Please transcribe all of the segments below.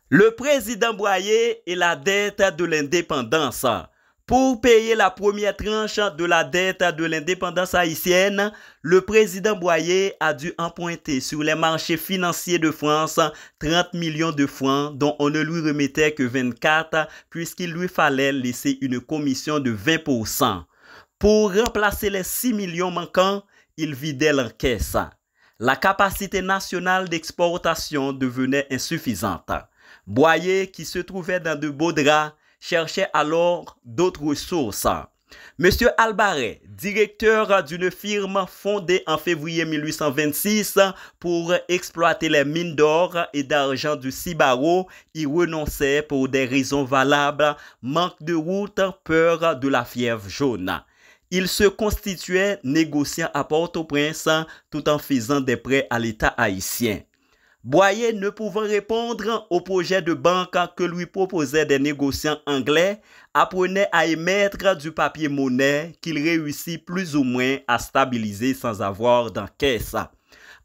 Le président Boyer et la dette de l'indépendance. Pour payer la première tranche de la dette de l'indépendance haïtienne, le président Boyer a dû emprunter sur les marchés financiers de France 30 millions de francs dont on ne lui remettait que 24 puisqu'il lui fallait laisser une commission de 20%. Pour remplacer les 6 millions manquants, il vidait l'encaisse. La capacité nationale d'exportation devenait insuffisante. Boyer, qui se trouvait dans de beaux draps, cherchait alors d'autres ressources. Monsieur Albaret, directeur d'une firme fondée en février 1826 pour exploiter les mines d'or et d'argent du Cibaro, y renonçait pour des raisons valables, manque de route, peur de la fièvre jaune. Il se constituait négociant à Port-au-Prince tout en faisant des prêts à l'État haïtien. Boyer, ne pouvant répondre au projet de banque que lui proposaient des négociants anglais, apprenait à émettre du papier-monnaie qu'il réussit plus ou moins à stabiliser sans avoir d'encaisse.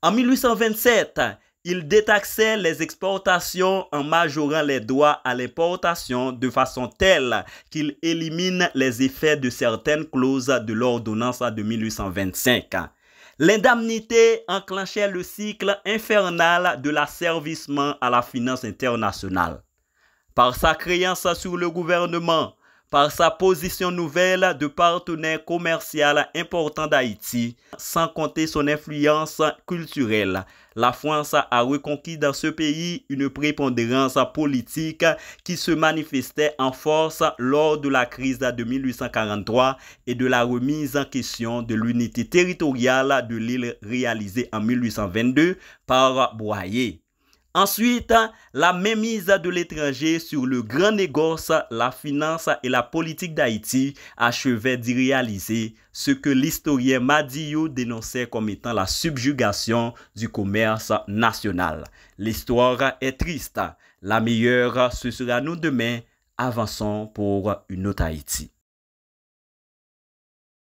En 1827, il détaxait les exportations en majorant les droits à l'importation de façon telle qu'il élimine les effets de certaines clauses de l'ordonnance de 1825. L'indemnité enclenchait le cycle infernal de l'asservissement à la finance internationale. Par sa créance sur le gouvernement, par sa position nouvelle de partenaire commercial important d'Haïti, sans compter son influence culturelle, la France a reconquis dans ce pays une prépondérance politique qui se manifestait en force lors de la crise de 1843 et de la remise en question de l'unité territoriale de l'île réalisée en 1822 par Boyer. Ensuite, la mainmise de l'étranger sur le grand négoce, la finance et la politique d'Haïti achevait d'y réaliser ce que l'historien Madillot dénonçait comme étant la subjugation du commerce national. L'histoire est triste. La meilleure, ce sera nous demain. Avançons pour une autre Haïti.